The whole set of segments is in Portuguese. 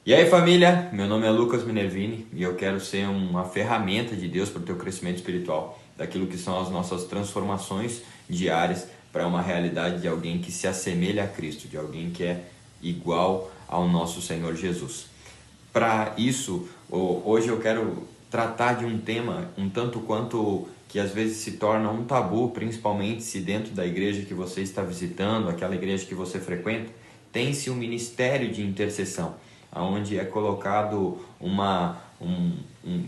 E aí, família, meu nome é Lucas Minervini e eu quero ser uma ferramenta de Deus para o teu crescimento espiritual, daquilo que são as nossas transformações diárias para uma realidade de alguém que se assemelha a Cristo, de alguém que é igual ao nosso Senhor Jesus. Para isso, hoje eu quero tratar de um tema um tanto quanto que às vezes se torna um tabu, principalmente se dentro da igreja que você está visitando, aquela igreja que você frequenta, tem-se um ministério de intercessão, onde é colocado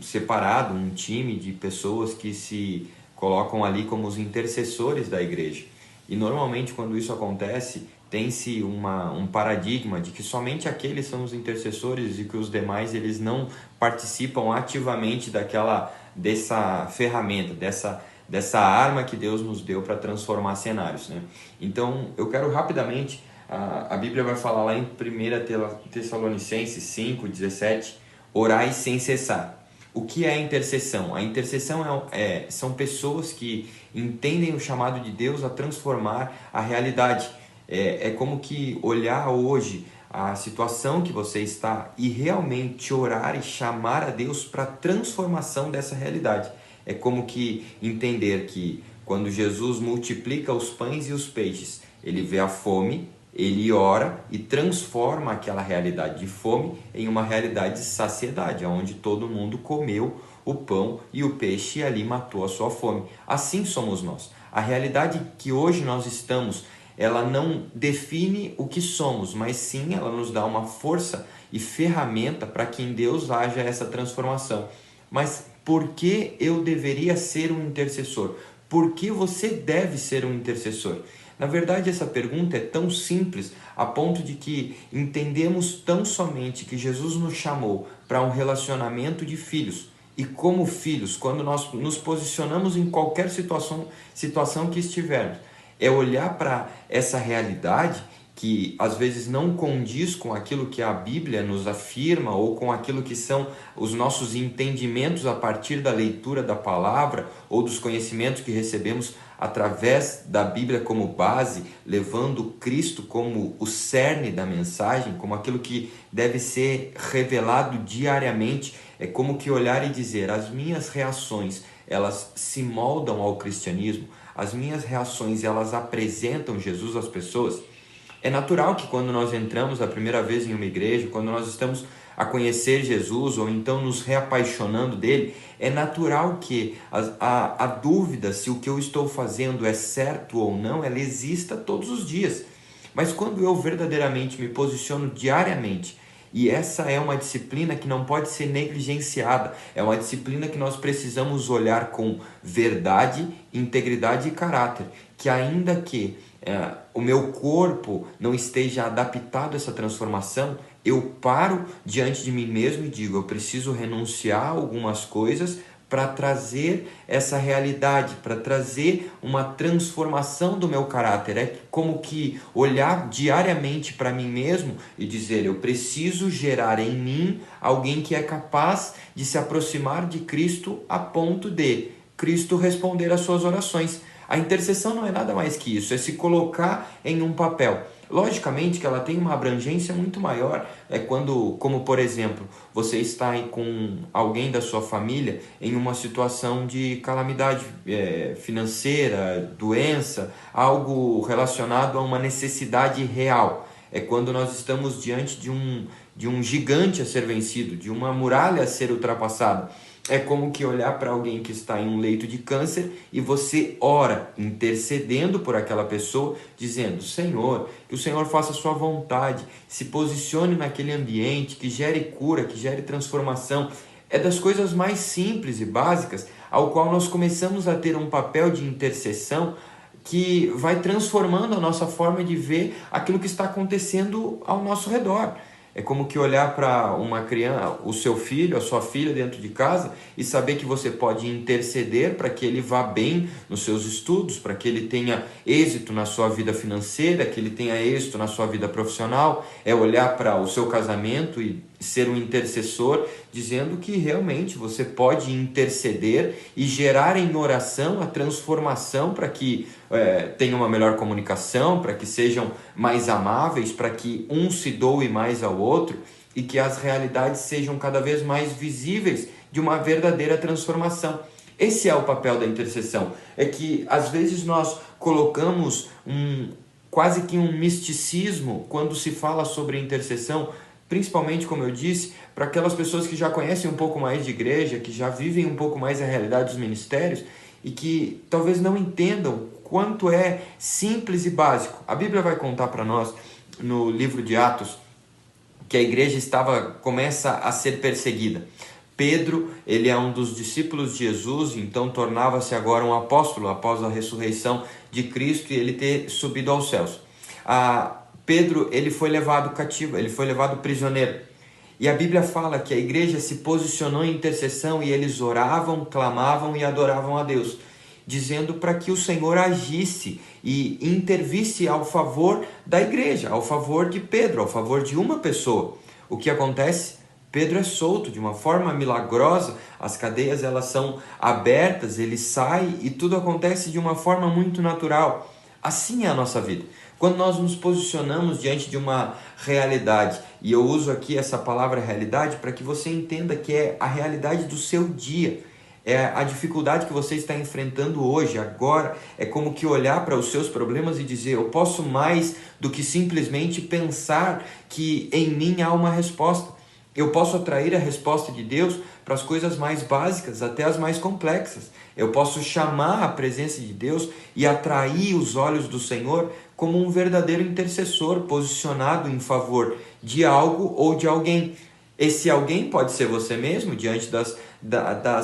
separado, um time de pessoas que se colocam ali como os intercessores da igreja. E normalmente quando isso acontece, tem-se um paradigma de que somente aqueles são os intercessores e que os demais eles não participam ativamente dessa ferramenta, dessa arma que Deus nos deu para transformar cenários, né? Então eu quero rapidamente, a Bíblia vai falar lá em 1 Tessalonicenses 5:17, orai sem cessar. O que é a intercessão? A intercessão são pessoas que entendem o chamado de Deus a transformar a realidade. É como que olhar hoje a situação que você está e realmente orar e chamar a Deus para a transformação dessa realidade. É como que entender que quando Jesus multiplica os pães e os peixes, ele vê a fome, ele ora e transforma aquela realidade de fome em uma realidade de saciedade, onde todo mundo comeu o pão e o peixe e ali matou a sua fome. Assim somos nós. A realidade que hoje nós estamos, ela não define o que somos, mas sim ela nos dá uma força e ferramenta para que em Deus haja essa transformação. Mas por que eu deveria ser um intercessor? Por que você deve ser um intercessor? Na verdade, essa pergunta é tão simples a ponto de que entendemos tão somente que Jesus nos chamou para um relacionamento de filhos. E como filhos, quando nós nos posicionamos em qualquer situação que estivermos, é olhar para essa realidade que às vezes não condiz com aquilo que a Bíblia nos afirma ou com aquilo que são os nossos entendimentos a partir da leitura da palavra ou dos conhecimentos que recebemos através da Bíblia como base, levando Cristo como o cerne da mensagem, como aquilo que deve ser revelado diariamente. É como que olhar e dizer, as minhas reações, elas se moldam ao cristianismo, as minhas reações, elas apresentam Jesus às pessoas. É natural que quando nós entramos a primeira vez em uma igreja, quando nós estamos a conhecer Jesus ou então nos reapaixonando dele, é natural que a dúvida se o que eu estou fazendo é certo ou não, ela exista todos os dias. Mas quando eu verdadeiramente me posiciono diariamente, e essa é uma disciplina que não pode ser negligenciada, é uma disciplina que nós precisamos olhar com verdade, integridade e caráter, que ainda que o meu corpo não esteja adaptado a essa transformação, eu paro diante de mim mesmo e digo, eu preciso renunciar a algumas coisas para trazer essa realidade, para trazer uma transformação do meu caráter. É como que olhar diariamente para mim mesmo e dizer, eu preciso gerar em mim alguém que é capaz de se aproximar de Cristo a ponto de Cristo responder às suas orações. A intercessão não é nada mais que isso, é se colocar em um papel. Logicamente que ela tem uma abrangência muito maior, quando, como por exemplo, você está com alguém da sua família em uma situação de calamidade financeira, doença, algo relacionado a uma necessidade real. É quando nós estamos diante de um gigante a ser vencido, de uma muralha a ser ultrapassada. É como que olhar para alguém que está em um leito de câncer e você ora, intercedendo por aquela pessoa, dizendo, Senhor, que o Senhor faça a sua vontade, se posicione naquele ambiente, que gere cura, que gere transformação. É das coisas mais simples e básicas ao qual nós começamos a ter um papel de intercessão que vai transformando a nossa forma de ver aquilo que está acontecendo ao nosso redor. É como que olhar para uma criança, o seu filho, a sua filha dentro de casa e saber que você pode interceder para que ele vá bem nos seus estudos, para que ele tenha êxito na sua vida financeira, que ele tenha êxito na sua vida profissional. É olhar para o seu casamento e ser um intercessor, dizendo que realmente você pode interceder e gerar em oração a transformação para que tenha uma melhor comunicação, para que sejam mais amáveis, para que um se doe mais ao outro. e que as realidades sejam cada vez mais visíveis de uma verdadeira transformação. Esse é o papel da intercessão. É que às vezes nós colocamos quase que um misticismo quando se fala sobre intercessão, principalmente, como eu disse, para aquelas pessoas que já conhecem um pouco mais de igreja, que já vivem um pouco mais a realidade dos ministérios e que talvez não entendam quanto é simples e básico. A Bíblia vai contar para nós, no livro de Atos, que a igreja começa a ser perseguida. Pedro, ele é um dos discípulos de Jesus, então tornava-se agora um apóstolo após a ressurreição de Cristo e ele ter subido aos céus. Pedro, ele foi levado cativo, ele foi levado prisioneiro. E a Bíblia fala que a igreja se posicionou em intercessão e eles oravam, clamavam e adoravam a Deus, dizendo para que o Senhor agisse e intervisse ao favor da igreja, ao favor de Pedro, ao favor de uma pessoa. O que acontece? Pedro é solto de uma forma milagrosa, as cadeias elas são abertas, ele sai e tudo acontece de uma forma muito natural. Assim é a nossa vida. Quando nós nos posicionamos diante de uma realidade, e eu uso aqui essa palavra realidade para que você entenda que é a realidade do seu dia, é a dificuldade que você está enfrentando hoje, agora, é como que olhar para os seus problemas e dizer, eu posso mais do que simplesmente pensar que em mim há uma resposta. Eu posso atrair a resposta de Deus para as coisas mais básicas, até as mais complexas. Eu posso chamar a presença de Deus e atrair os olhos do Senhor como um verdadeiro intercessor posicionado em favor de algo ou de alguém. Esse alguém pode ser você mesmo, diante das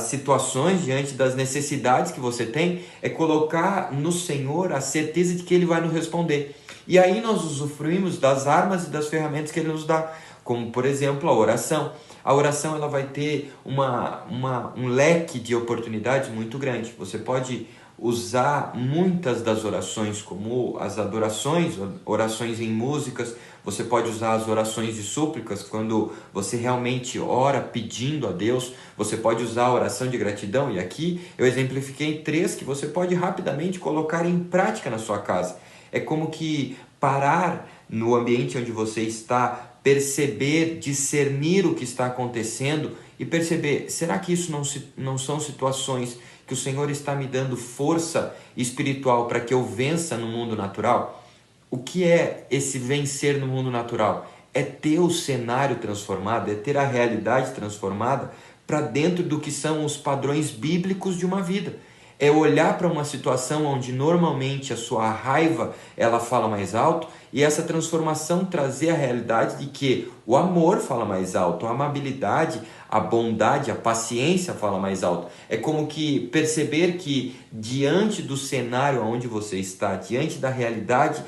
situações, diante das necessidades que você tem, é colocar no Senhor a certeza de que Ele vai nos responder. E aí nós usufruímos das armas e das ferramentas que Ele nos dá, como por exemplo a oração. A oração ela vai ter um leque de oportunidades muito grande. Você pode usar muitas das orações, como as adorações, orações em músicas. Você pode usar as orações de súplicas, quando você realmente ora pedindo a Deus. Você pode usar a oração de gratidão, e aqui eu exemplifiquei 3 que você pode rapidamente colocar em prática na sua casa. É como que parar no ambiente onde você está, perceber, discernir o que está acontecendo e perceber, será que isso não são situações que o Senhor está me dando força espiritual para que eu vença no mundo natural? O que é esse vencer no mundo natural? É ter o cenário transformado, é ter a realidade transformada para dentro do que são os padrões bíblicos de uma vida. É olhar para uma situação onde normalmente a sua raiva ela fala mais alto e essa transformação trazer a realidade de que o amor fala mais alto, a amabilidade, a bondade, a paciência fala mais alto. É como que perceber que diante do cenário onde você está, diante da realidade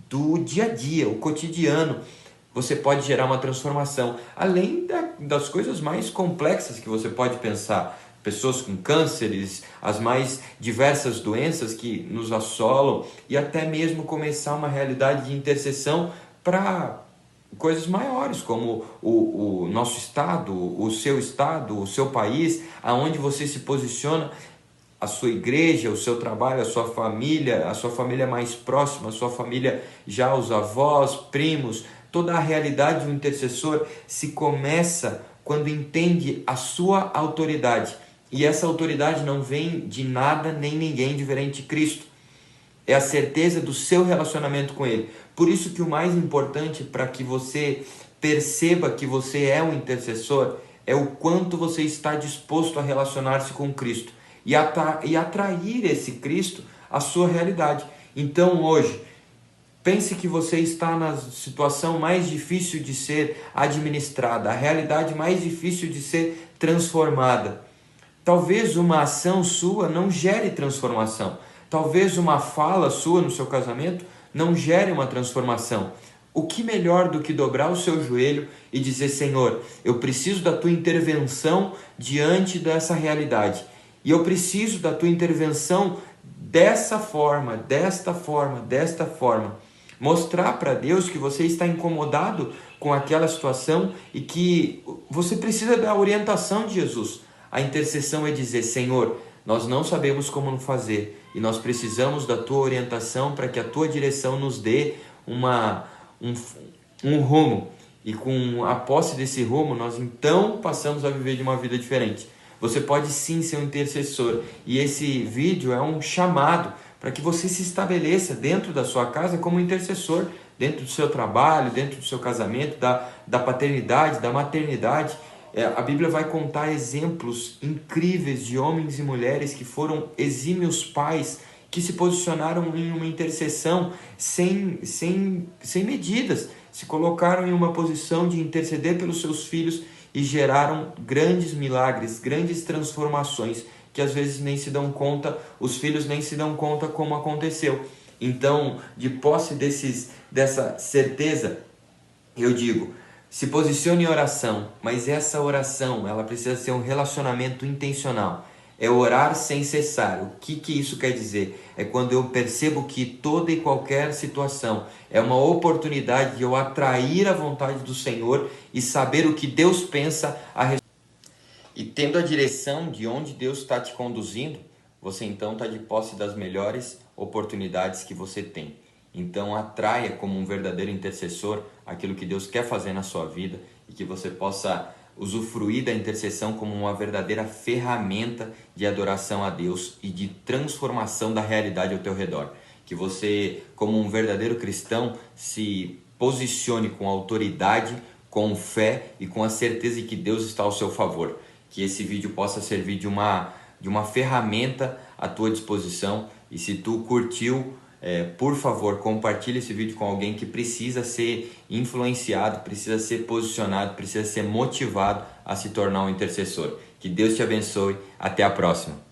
do dia a dia, o cotidiano, você pode gerar uma transformação, além das coisas mais complexas que você pode pensar. Pessoas com cânceres, as mais diversas doenças que nos assolam e até mesmo começar uma realidade de intercessão para coisas maiores, como o nosso estado, o seu país, aonde você se posiciona, a sua igreja, o seu trabalho, a sua família mais próxima, a sua família já, os avós, primos, toda a realidade do intercessor se começa quando entende a sua autoridade. E essa autoridade não vem de nada nem ninguém diferente de Cristo. É a certeza do seu relacionamento com Ele. Por isso que o mais importante para que você perceba que você é um intercessor é o quanto você está disposto a relacionar-se com Cristo e atrair esse Cristo à sua realidade. Então hoje, pense que você está na situação mais difícil de ser administrada, a realidade mais difícil de ser transformada. Talvez uma ação sua não gere transformação. Talvez uma fala sua no seu casamento não gere uma transformação. O que melhor do que dobrar o seu joelho e dizer, Senhor, eu preciso da tua intervenção diante dessa realidade. E eu preciso da tua intervenção dessa forma, desta forma, desta forma. Mostrar para Deus que você está incomodado com aquela situação e que você precisa da orientação de Jesus. A intercessão é dizer, Senhor, nós não sabemos como fazer e nós precisamos da tua orientação para que a tua direção nos dê um rumo. e com a posse desse rumo, nós então passamos a viver de uma vida diferente. Você pode sim ser um intercessor, e esse vídeo é um chamado para que você se estabeleça dentro da sua casa como intercessor, dentro do seu trabalho, dentro do seu casamento, da paternidade, da maternidade. A Bíblia vai contar exemplos incríveis de homens e mulheres que foram exímios pais, que se posicionaram em uma intercessão sem medidas, se colocaram em uma posição de interceder pelos seus filhos e geraram grandes milagres, grandes transformações, que às vezes nem se dão conta, os filhos nem se dão conta como aconteceu. Então, de posse dessa certeza, eu digo, se posicione em oração, mas essa oração, ela precisa ser um relacionamento intencional. É orar sem cessar. O que isso quer dizer? É quando eu percebo que toda e qualquer situação é uma oportunidade de eu atrair a vontade do Senhor e saber o que Deus pensa a respeito. E tendo a direção de onde Deus está te conduzindo, você então está de posse das melhores oportunidades que você tem. Então atraia como um verdadeiro intercessor aquilo que Deus quer fazer na sua vida e que você possa usufruir da intercessão como uma verdadeira ferramenta de adoração a Deus e de transformação da realidade ao teu redor. Que você, como um verdadeiro cristão, se posicione com autoridade, com fé e com a certeza de que Deus está ao seu favor. Que esse vídeo possa servir de uma ferramenta à tua disposição. E se tu curtiu, por favor, compartilhe esse vídeo com alguém que precisa ser influenciado, precisa ser posicionado, precisa ser motivado a se tornar um intercessor. Que Deus te abençoe. Até a próxima.